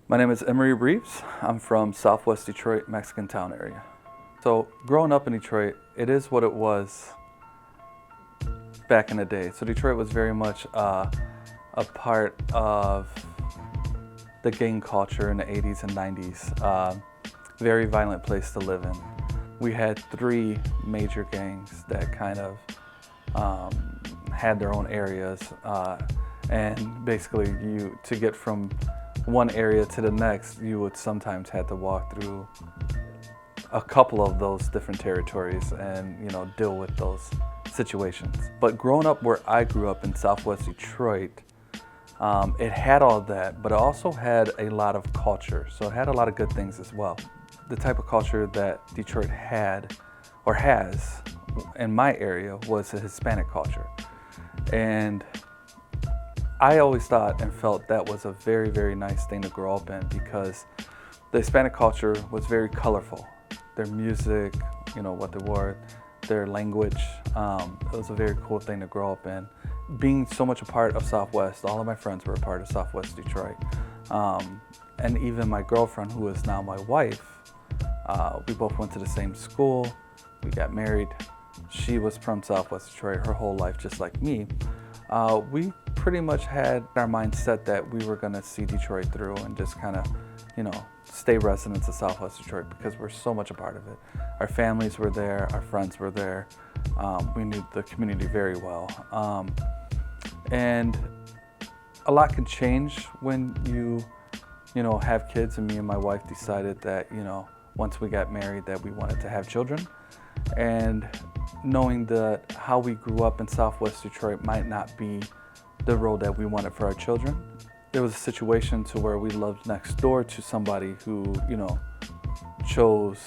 My name is Emery Reeves. I'm from Southwest Detroit, Mexican Town area. So growing up in Detroit, it is what it was back in the day. So Detroit was very much a part of the gang culture in the 80s and 90s. Very violent place to live in. We had three major gangs that kind of had their own areas, and basically to get from one area to the next, you would sometimes have to walk through a couple of those different territories and deal with those situations. But growing up where I grew up in Southwest Detroit, it had all that, but it also had a lot of culture. So it had a lot of good things as well. The type of culture that Detroit had or has in my area was a Hispanic culture. And I always thought and felt that was a very, very nice thing to grow up in, because the Hispanic culture was very colorful. Their music, what they wore, their language, it was a very cool thing to grow up in. Being so much a part of Southwest, all of my friends were a part of Southwest Detroit. And even my girlfriend, who is now my wife, we both went to the same school, we got married. She was from Southwest Detroit her whole life, just like me. We pretty much had our mindset that we were gonna see Detroit through and just kind of, stay residents of Southwest Detroit, because we're so much a part of it. Our families were there, our friends were there. We knew the community very well. And a lot can change when you have kids, and me and my wife decided that, once we got married, that we wanted to have children. And knowing that how we grew up in Southwest Detroit might not be the road that we wanted for our children. There was a situation to where we lived next door to somebody who, chose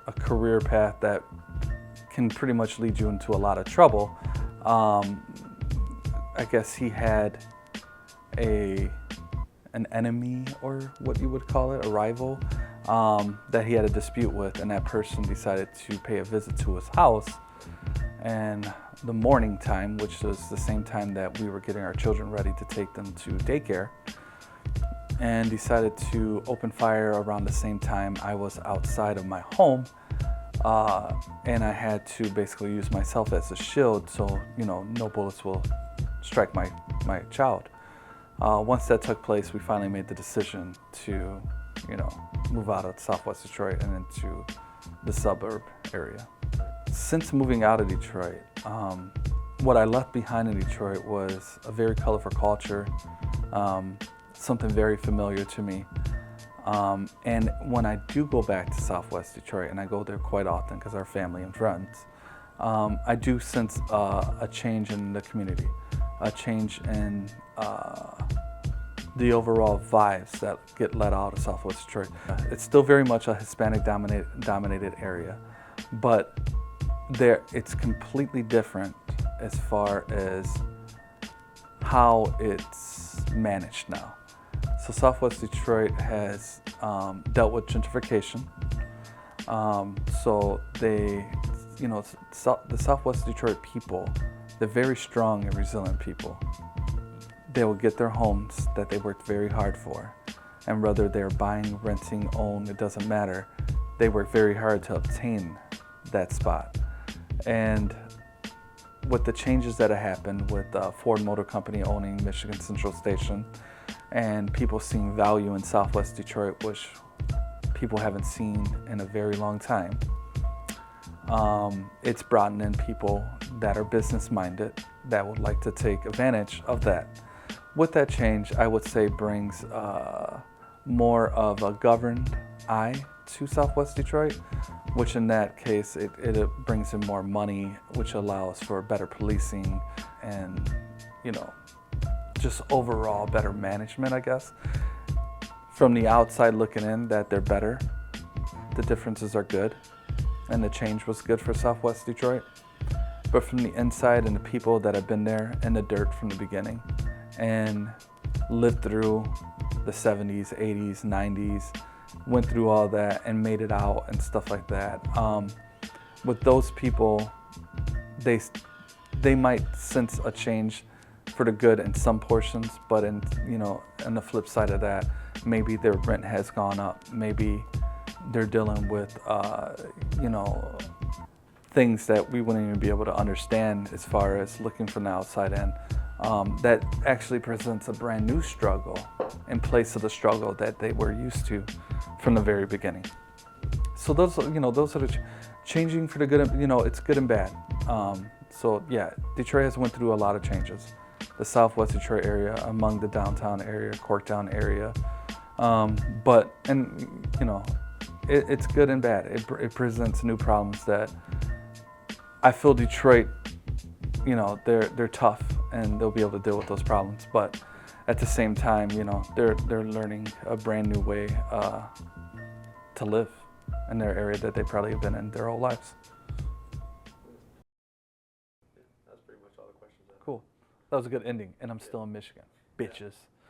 a career path that can pretty much lead you into a lot of trouble. I guess he had an enemy, or what you would call it, a rival, that he had a dispute with, and that person decided to pay a visit to his house. And the morning time, which was the same time that we were getting our children ready to take them to daycare, and decided to open fire around the same time I was outside of my home. And I had to basically use myself as a shield so, no bullets will strike my child. Once that took place, we finally made the decision to, move out of Southwest Detroit and into the suburb area. Since moving out of Detroit, what I left behind in Detroit was a very colorful culture, something very familiar to me. And when I do go back to Southwest Detroit, and I go there quite often because our family and friends, I do sense a change in the community, a change in the overall vibes that get let out of Southwest Detroit. It's still very much a Hispanic dominated area, but it's completely different as far as how it's managed now. So Southwest Detroit has dealt with gentrification. So the Southwest Detroit people, they're very strong and resilient people. They will get their homes that they worked very hard for, and whether they're buying, renting, own, it doesn't matter. They work very hard to obtain that spot. And with the changes that have happened with Ford Motor Company owning Michigan Central Station, and people seeing value in Southwest Detroit, which people haven't seen in a very long time, it's brought in people that are business-minded that would like to take advantage of that. With that change, I would say brings more of a governed eye to Southwest Detroit, which in that case, it brings in more money, which allows for better policing and, just overall better management, I guess. From the outside looking in, that they're better, the differences are good, and the change was good for Southwest Detroit. But from the inside, and the people that have been there in the dirt from the beginning and lived through the 70s, 80s, 90s, went through all that and made it out and stuff like that. With those people, they might sense a change for the good in some portions, but in, you know, on the flip side of that, maybe their rent has gone up. Maybe they're dealing with, you know, things that we wouldn't even be able to understand as far as looking from the outside in. That actually presents a brand new struggle in place of the struggle that they were used to from the very beginning. So those, you know, those are the changing for the good. You know, it's good and bad. So yeah, Detroit has went through a lot of changes. The Southwest Detroit area, among the downtown area, Corktown area, but and you know, it's good and bad. It presents new problems that I feel Detroit, you know, they're tough and they'll be able to deal with those problems. But at the same time, you know, they're learning a brand new way to live in their area that they probably have been in their whole lives. That's pretty much all the questions I have. Cool. That was a good ending, and I'm still in Michigan. Bitches.